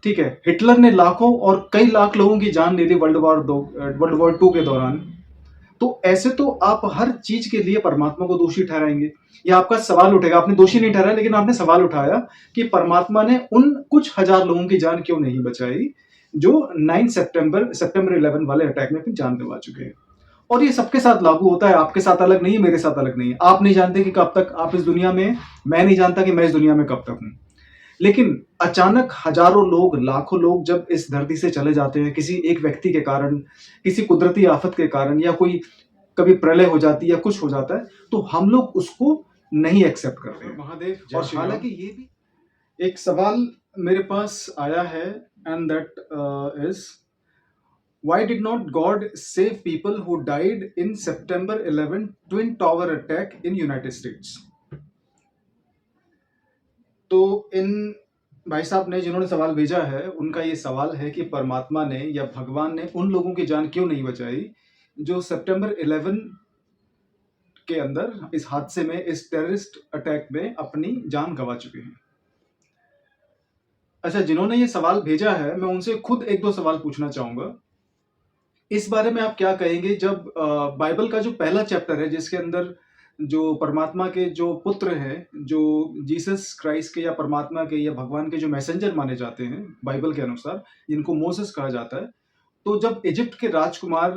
ठीक है, हिटलर ने लाखों और कई लाख लोगों की जान ले ली वर्ल्ड वॉर 2 के दौरान। तो ऐसे तो आप हर चीज के लिए परमात्मा को दोषी ठहराएंगे या आपका सवाल उठेगा। आपने दोषी नहीं ठहराया, लेकिन आपने सवाल उठाया कि परमात्मा ने उन कुछ हजार लोगों की जान क्यों नहीं बचाई जो 9 सितंबर 11 वाले अटैक में अपनी जान गंवा चुके हैं। और ये सबके साथ लागू होता है, आपके साथ अलग नहीं है, मेरे साथ अलग नहीं है। आप नहीं जानते कि कब तक आप इस दुनिया में, मैं नहीं जानता कि मैं इस दुनिया में कब तक हूं। लेकिन अचानक हजारों लोग, लाखों लोग जब इस धरती से चले जाते हैं किसी एक व्यक्ति के कारण, किसी कुदरती आफत के कारण, या कोई कभी प्रलय हो जाती है या कुछ हो जाता है, तो हम लोग उसको नहीं एक्सेप्ट करते हैं। महादेव, और हालांकि ये भी एक सवाल मेरे पास आया है, and that is, why did not God save people who died in September 11 twin tower attack in United States? तो इन भाई साहब ने जिन्होंने सवाल भेजा है, उनका ये सवाल है कि परमात्मा ने या भगवान ने उन लोगों की जान क्यों नहीं बचाई जो सितंबर 11 के अंदर इस हादसे में, इस टेररिस्ट अटैक में अपनी जान गंवा चुके हैं। अच्छा, जिन्होंने ये सवाल भेजा है, मैं उनसे खुद एक दो सवाल पूछना चाहूंगा। इस बारे में आप क्या कहेंगे जब बाइबल का जो पहला चैप्टर है, जिसके अंदर जो परमात्मा के जो पुत्र हैं, जो जीसस क्राइस्ट के या परमात्मा के या भगवान के जो मैसेंजर माने जाते हैं बाइबल के अनुसार, जिनको मोसेस कहा जाता है, तो जब इजिप्ट के राजकुमार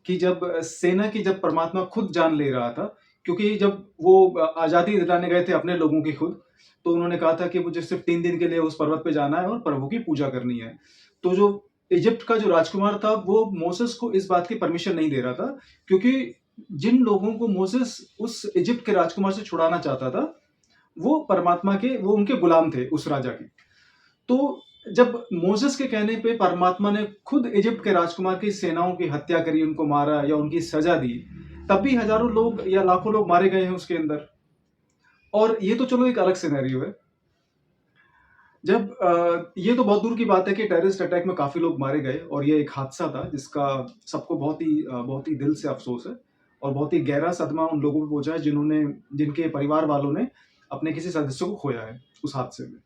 की जब सेना की जब परमात्मा खुद जान ले रहा था, क्योंकि जब वो आज़ादी दिलाने गए थे अपने लोगों की खुद, तो उन्होंने कहा था कि मुझे सिर्फ 3 दिन के लिए उस पर्वत पे जाना है और प्रभु की पूजा करनी है। तो जो इजिप्ट का जो राजकुमार था, वो मोसेस को इस बात की परमिशन नहीं दे रहा था, क्योंकि जिन लोगों को मोसेस उस इजिप्ट के राजकुमार से छुड़ाना चाहता था, वो परमात्मा के, वो उनके गुलाम थे उस राजा के। तो जब मोसेस के कहने पे परमात्मा ने खुद इजिप्ट के राजकुमार की सेनाओं की हत्या करी, उनको मारा या उनकी सजा दी, तब भी हजारों लोग या लाखों लोग मारे गए हैं उसके अंदर। और ये तो चलो एक अलग सिनेरियो है। जब ये तो बहुत दूर की बात है कि टेररिस्ट अटैक में काफी लोग मारे गए, और ये एक हादसा था जिसका सबको बहुत ही दिल से अफसोस है, और बहुत ही गहरा सदमा उन लोगों को पहुंचा है जिनके परिवार वालों ने अपने किसी सदस्य को खोया है उस हादसे में।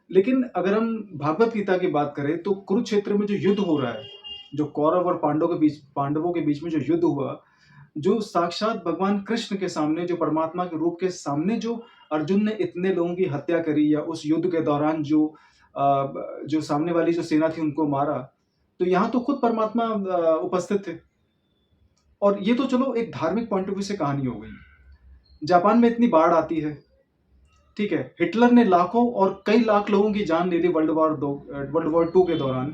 लेकिन अगर हम भागवत गीता की बात करें, तो कुरुक्षेत्र में जो युद्ध हो रहा है, जो कौरव और पांडवों के बीच में जो युद्ध हुआ, जो साक्षात भगवान कृष्ण के सामने, जो परमात्मा के रूप के सामने, जो अर्जुन ने इतने लोगों की हत्या करी, या उस युद्ध के दौरान जो सामने वाली जो सेना थी उनको मारा, तो यहाँ तो खुद परमात्मा उपस्थित थे। और ये तो चलो एक धार्मिक पॉइंट ऑफ व्यू से कहानी हो गई। जापान में इतनी बाढ़ आती है, ठीक है, हिटलर ने लाखों और कई लाख लोगों की जान ले ली वर्ल्ड वॉर 2 के दौरान।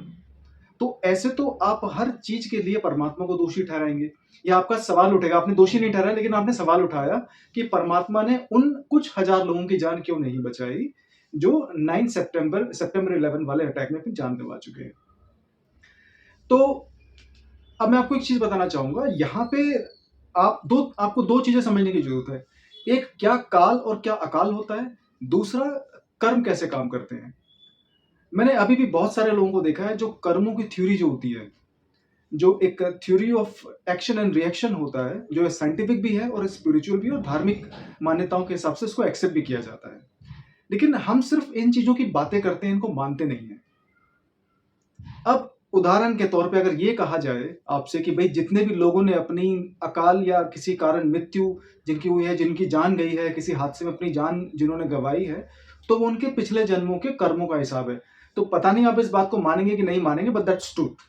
तो ऐसे तो आप हर चीज के लिए परमात्मा को दोषी ठहराएंगे या आपका सवाल उठेगा। आपने दोषी नहीं ठहराया, लेकिन आपने सवाल उठाया कि परमात्मा ने उन कुछ हजार लोगों की जान क्यों नहीं बचाई जो 9 सितंबर 11 वाले अटैक में अपनी जान गंवा चुके हैं। तो अब मैं आपको एक चीज बताना चाहूंगा यहाँ पे। आपको दो चीजें समझने की जरूरत है। एक, क्या काल और क्या अकाल होता है। दूसरा, कर्म कैसे काम करते हैं। मैंने अभी भी बहुत सारे लोगों को देखा है जो कर्मों की थ्योरी जो होती है, जो एक theory of action and reaction होता है, जो साइंटिफिक भी है और स्पिरिचुअल भी है, और धार्मिक मान्यताओं के हिसाब से इसको एक्सेप्ट भी किया जाता है। लेकिन हम सिर्फ इन चीजों की बातें करते हैं, इनको मानते नहीं है। अब उदाहरण के तौर पे अगर ये कहा जाए आपसे कि भाई जितने भी लोगों ने अपनी अकाल या किसी कारण मृत्यु जिनकी हुई है, जिनकी जान गई है, किसी हादसे में अपनी जान जिन्होंने गंवाई है, तो वो उनके पिछले जन्मों के कर्मों का हिसाब है। तो पता नहीं आप इस बात को मानेंगे कि नहीं मानेंगे, बट दैट्स ट्रूथ।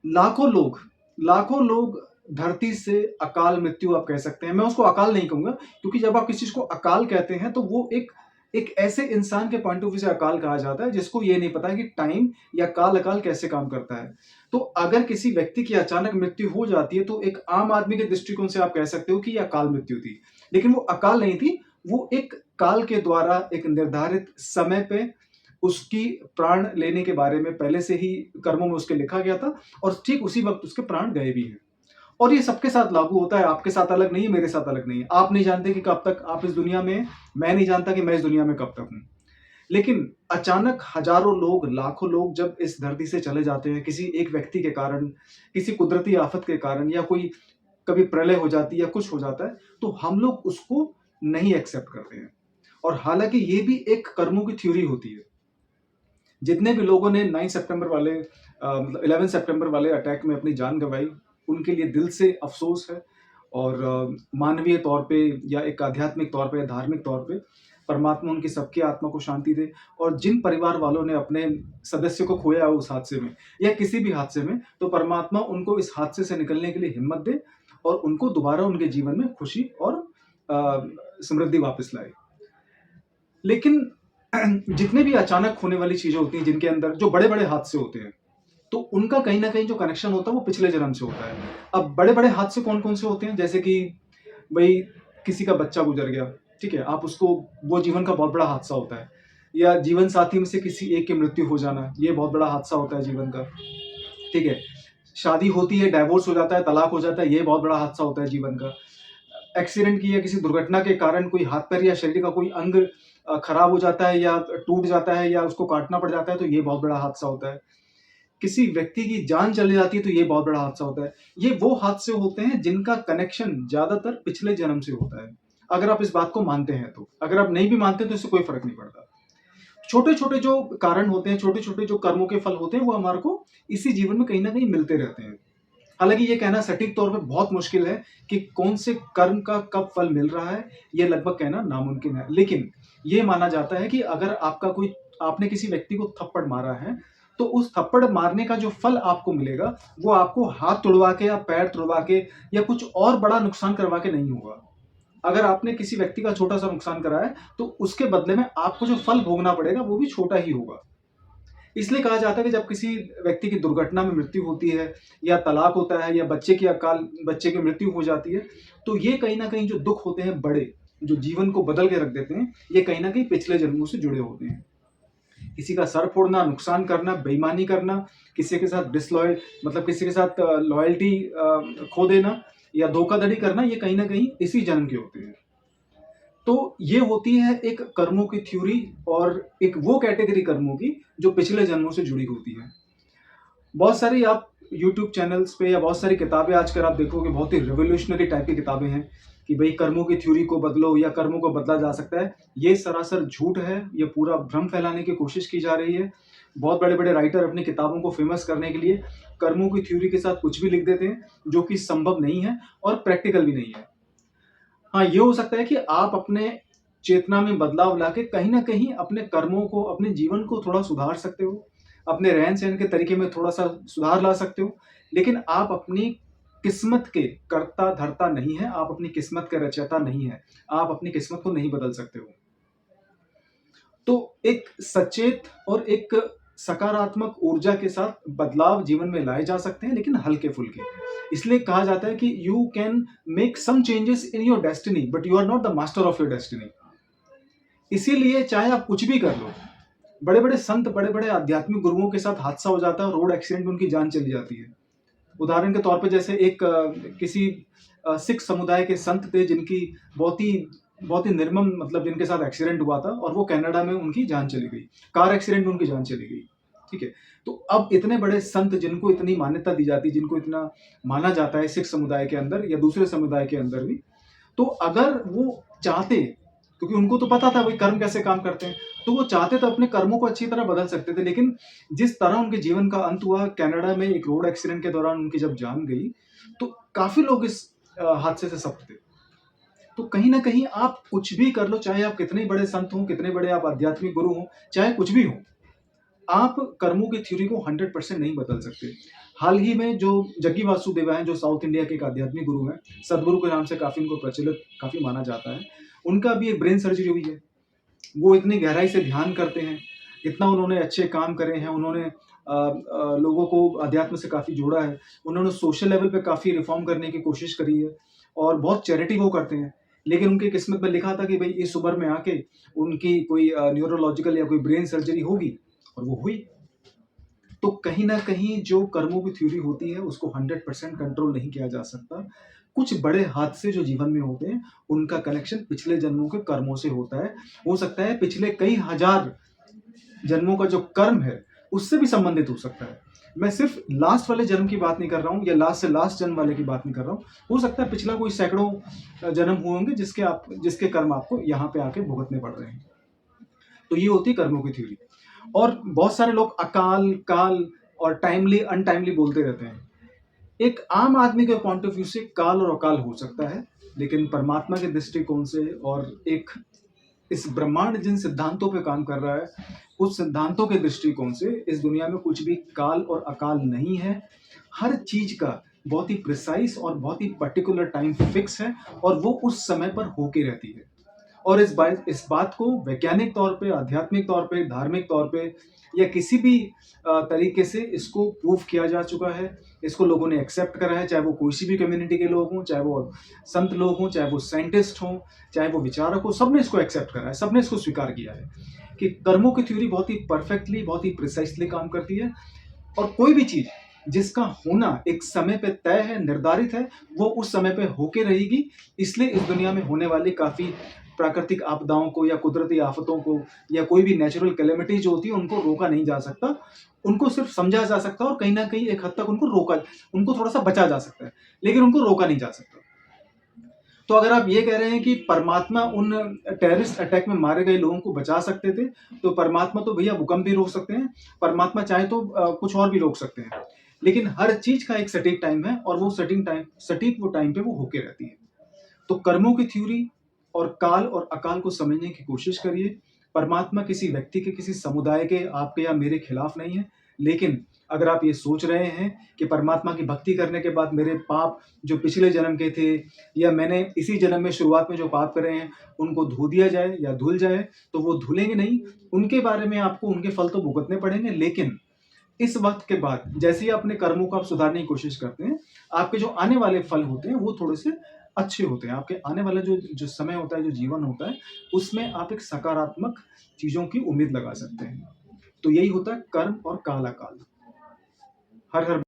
लाखों लोग धरती से अकाल मृत्यु आप कह सकते हैं। मैं उसको अकाल नहीं कहूंगा, क्योंकि जब आप किसी चीज को अकाल कहते हैं तो वो एक एक ऐसे इंसान के पॉइंट ऑफ व्यू से अकाल कहा जाता है जिसको ये नहीं पता है कि टाइम या काल अकाल कैसे काम करता है। तो अगर किसी व्यक्ति की अचानक मृत्यु हो जाती है, तो एक आम आदमी के दृष्टिकोण से आप कह सकते हो कि यह अकाल मृत्यु थी, लेकिन वो अकाल नहीं थी। वो एक काल के द्वारा एक निर्धारित समय पे उसकी प्राण लेने के बारे में पहले से ही कर्मों में उसके लिखा गया था, और ठीक उसी वक्त उसके प्राण गए भी हैं। और ये सबके साथ लागू होता है, आपके साथ अलग नहीं है, मेरे साथ अलग नहीं है। आप नहीं जानते कि कब तक आप इस दुनिया में हैं, मैं नहीं जानता कि मैं इस दुनिया में कब तक हूं। लेकिन अचानक हजारों लोग, लाखों लोग जब इस धरती से चले जाते हैं किसी एक व्यक्ति के कारण, किसी कुदरती आफत के कारण, या कोई कभी प्रलय हो जाती है या कुछ हो जाता है, तो हम लोग उसको नहीं एक्सेप्ट करते हैं। और हालांकि ये भी एक कर्मों की थ्योरी होती है। जितने भी लोगों ने 9 सितंबर वाले मतलब 11 सितंबर वाले अटैक में अपनी जान गंवाई, उनके लिए दिल से अफ़सोस है। और मानवीय तौर पे या एक आध्यात्मिक तौर पे, धार्मिक तौर पे परमात्मा उनकी सबकी आत्मा को शांति दे। और जिन परिवार वालों ने अपने सदस्य को खोया उस हादसे में या किसी भी हादसे में, तो परमात्मा उनको इस हादसे से निकलने के लिए हिम्मत दे और उनको दोबारा उनके जीवन में खुशी और समृद्धि वापस लाए। लेकिन जितने भी अचानक होने वाली चीज़ें होती हैं, जिनके अंदर जो बड़े-बड़े हादसे होते हैं, तो उनका कहीं न कहीं जो कनेक्शन होता है वो पिछले जन्म से होता है। अब बड़े-बड़े हादसे कौन-कौन से होते हैं? जैसे कि भई किसी का बच्चा गुज़र गया, ठीक है? आप उसको वो जीवन का बहुत बड़ा हादसा होता है। या जीवन साथी में से किसी एक की मृत्यु हो जाना, ये बहुत बड़ा हादसा होता है जीवन का, ठीक है? शादी होती है, डाइवोर्स हो जाता है, तलाक हो जाता है, ये बहुत बड़ा हादसा होता है जीवन का। एक्सीडेंट की या किसी दुर्घटना के कारण कोई हाथ-पैर या शरीर का कोई अंग खराब हो जाता है या टूट जाता है या उसको काटना पड़ जाता है, तो ये बहुत बड़ा हादसा होता है। किसी व्यक्ति की जान चली जाती है, तो ये बहुत बड़ा हादसा होता है। ये वो हादसे होते हैं जिनका कनेक्शन ज़्यादातर पिछले जन्म से होता है, अगर आप इस बात को मानते हैं तो। अगर आप नहीं भी मानते तो इससे कोई फ़र्क नहीं पड़ता। छोटे-छोटे जो कारण होते हैं, छोटे-छोटे जो कर्मों के फल होते हैं, वो हमारे को इसी जीवन में कहीं न कहीं मिलते रहते हैं। हालाँकि ये कहना सटीक तौर पे बहुत मुश्किल है कि कौन से कर्म का कब फल मिल रहा है, ये लगभग कहना नामुमकिन है। लेकिन ये माना जाता है कि अगर आपने किसी व्यक्ति को थप्पड़ मारा है, तो उस थप्पड़ मारने का जो फल आपको मिलेगा, वो आपको हाथ तुड़वा के या पैर तुड़वा के या कुछ और बड़ा नुकसान करवा के नहीं होगा। अगर आपने किसी व्यक्ति का छोटा-सा नुकसान करा है, तो उसके बदले में आपको जो फल भोगना पड़ेगा, वो भी छोटा ही होगा। इसलिए कहा जाता है कि जब किसी व्यक्ति की दुर्घटना में मृत्यु होती है या तलाक होता है या बच्चे की मृत्यु हो जाती है, तो ये कहीं न कहीं जो दुःख होते हैं बड़े, जो जीवन को बदल के रख देते हैं, ये कहीं न कहीं पिछले जन्मों से जुड़े होते हैं। किसी का सर फोड़ना, नुकसान करना, बेईमानी करना, किसी के साथ डिसलॉयल मतलब किसी के साथ लॉयल्टी खो देना या धोखाधड़ी करना, ये कहीं न कहीं इसी जन्म के होते हैं। तो ये होती है एक कर्मों की थ्योरी और एक वो कैटेगरी कर्मों की जो पिछले जन्मों से जुड़ी होती है। बहुत सारी आप यूट्यूब चैनल्स पे या बहुत सारी किताबें आजकल आप देखोगे, बहुत ही रिवॉल्यूशनरी टाइप की किताबें हैं कि भई कर्मों की थ्योरी को बदलो या कर्मों को बदला जा सकता है। ये सरासर झूठ है, ये पूरा भ्रम फैलाने की कोशिश की जा रही है। बहुत बड़े-बड़े राइटर अपनी किताबों को फेमस करने के लिए कर्मों की थ्योरी के साथ कुछ भी लिख देते हैं, जो कि संभव नहीं है और प्रैक्टिकल भी नहीं है। हाँ, ये हो सकता है कि आप अपने चेतना में बदलाव लाके कहीं न कहीं अपने कर्मों को, अपने जीवन को थोड़ा सुधार सकते हो। अपने रहन-सहन के तरीके में थोड़ा-सा सुधार ला सकते हो। लेकिन आप अपनी किस्मत के कर्ता-धर्ता नहीं हैं, आप अपनी किस्मत के रचयिता नहीं हैं। आप अपनी किस्मत को नहीं बदल सकते हो। तो एक सचेत और एक सकारात्मक ऊर्जा के साथ बदलाव जीवन में लाए जा सकते हैं, लेकिन हल्के-फुल्के। इसलिए कहा जाता है कि you can make some changes in your destiny, but you are not the master of your destiny. इसीलिए चाहे आप कुछ भी कर लो, बड़े-बड़े संत, बड़े-बड़े आध्यात्मिक गुरुओं के साथ हादसा हो जाता है, रोड एक्सीडेंट में उनकी जान चली जाती है। उदाहरण के तौर पे जैसे एक किसी सिख समुदाय के संत थे जिनकी बहुत ही निर्मम मतलब जिनके साथ एक्सीडेंट हुआ था और वो कनाडा में उनकी जान चली गई। कार एक्सीडेंट में उनकी जान चली गई, ठीक है? तो अब इतने बड़े संत जिनको इतनी मान्यता दी जाती है, जिनको इतना माना जाता है सिख समुदाय के अंदर या दूसरे समुदाय के अंदर भी, तो अगर वो चाहते, क्योंकि उनको तो पता था भाई कर्म कैसे काम करते हैं, तो वो चाहते तो अपने कर्मों को अच्छी तरह बदल सकते थे। लेकिन जिस तरह उनके जीवन का अंत हुआ कनाडा में एक रोड एक्सीडेंट के दौरान उनकी जब जान गई, तो काफ़ी लोग इस हादसे से सख्त थे। तो कहीं न कहीं आप कुछ भी कर लो, चाहे आप कितने बड़े संत हों, कितने बड़े आप आध्यात्मिक गुरु हों, चाहे कुछ भी हो, आप कर्मों की थ्योरी को 100% नहीं बदल सकते। हाल ही में जो जग्गी वासुदेवा हैं, जो साउथ इंडिया के एक आध्यात्मिक गुरु हैं, सद्गुरु के नाम से काफ़ी उनको प्रचलित काफ़ी माना जाता है। उनका भी एक ब्रेन सर्जरी हुई है। वो इतनी गहराई से ध्यान करते हैं, इतना उन्होंने अच्छे काम करे हैं, उन्होंने लोगों को अध्यात्म से काफ़ी जोड़ा है, उन्होंने सोशल लेवल पे काफ़ी रिफ़ॉर्म करने की कोशिश करी है और बहुत चैरिटी वो करते हैं। लेकिन उनकी किस्मत में लिखा था कि भई इस उम्र में आके उनकी कोई न्यूरोलॉजिकल या कोई ब्रेन सर्जरी होगी और वो हुई। तो कहीं न कहीं जो कर्मों की थ्योरी होती है उसको 100% कंट्रोल नहीं किया जा सकता। कुछ बड़े हादसे जो जीवन में होते हैं, उनका कनेक्शन पिछले जन्मों के कर्मों से होता है। हो सकता है पिछले कई हज़ार जन्मों का जो कर्म है, उससे भी संबंधित हो सकता है। मैं सिर्फ़ लास्ट वाले जन्म की बात नहीं कर रहा हूँ या लास्ट से लास्ट जन्म वाले की बात नहीं कर रहा हूँ। हो सकता है पिछला कोई सैकड़ों जन्म हुए होंगे जिसके कर्म आपको यहाँ पे आके भुगतने पड़ रहे हैं। तो ये होती है कर्मों की थ्योरी। और बहुत सारे लोग अकाल, काल और टाइमली, अनटाइमली बोलते रहते हैं। एक आम आदमी के पॉइंट ऑफ व्यू से काल और अकाल हो सकता है, लेकिन परमात्मा के दृष्टिकोण से और एक इस ब्रह्मांड जिन सिद्धांतों पे काम कर रहा है, उस सिद्धांतों के दृष्टिकोण से इस दुनिया में कुछ भी काल और अकाल नहीं है। हर चीज का बहुत ही प्रिसाइज और बहुत ही पर्टिकुलर टाइम फिक्स है और वो उस समय पर होके रहती है। और इस बात को वैज्ञानिक तौर पे, आध्यात्मिक तौर पे, धार्मिक तौर पे या किसी भी तरीके से इसको प्रूव किया जा चुका है। इसको लोगों ने एक्सेप्ट करा है, चाहे वो कोई सी भी कम्युनिटी के लोग हों, चाहे वो संत लोग हों, चाहे वो साइंटिस्ट हों, चाहे वो विचारक हो, सबने इसको एक्सेप्ट करा है, सबने इसको स्वीकार किया है कि कर्मों की थ्योरी बहुत ही परफेक्टली, बहुत ही प्रिसाइसली काम करती है। और कोई भी चीज जिसका होना एक समय पे तय है, निर्धारित है, वो उस समय पे होके रहेगी। इसलिए इस दुनिया में होने वाली काफी प्राकृतिक आपदाओं को या कुदरती आफतों को या कोई भी नेचुरल कैलेमिटी जो होती है, उनको रोका नहीं जा सकता। उनको सिर्फ समझा जा सकता है और कहीं ना कहीं एक हद तक उनको थोड़ा सा बचा जा सकता है, लेकिन उनको रोका नहीं जा सकता। तो अगर आप ये कह रहे हैं कि परमात्मा उन टेररिस्ट अटैक में मारे गए लोगों को बचा सकते थे, तो परमात्मा तो भैया भूकंप भी रोक सकते हैं, परमात्मा चाहे तो कुछ और भी रोक सकते हैं। लेकिन हर चीज का एक सटीक टाइम है और वो सटीक वो टाइम पे वो होके रहती है। तो कर्मों की थ्योरी और काल और अकाल को समझने की कोशिश करिए। परमात्मा किसी व्यक्ति के, किसी समुदाय के, आपके या मेरे खिलाफ नहीं है। लेकिन अगर आप ये सोच रहे हैं कि परमात्मा की भक्ति करने के बाद मेरे पाप जो पिछले जन्म के थे या मैंने इसी जन्म में शुरुआत में जो पाप करे हैं उनको धो दिया जाए या धुल जाए, तो वो धुलेंगे नहीं। उनके बारे में आपको उनके फल तो भुगतने पड़ेंगे, लेकिन इस वक्त के बाद जैसे ही अपने कर्मों को आप सुधारने की कोशिश करते हैं, आपके जो आने वाले फल होते हैं वो थोड़े से अच्छे होते हैं। आपके आने वाला जो जो समय होता है, जो जीवन होता है, उसमें आप एक सकारात्मक चीजों की उम्मीद लगा सकते हैं। तो यही होता है कर्म और काला काल। हर हर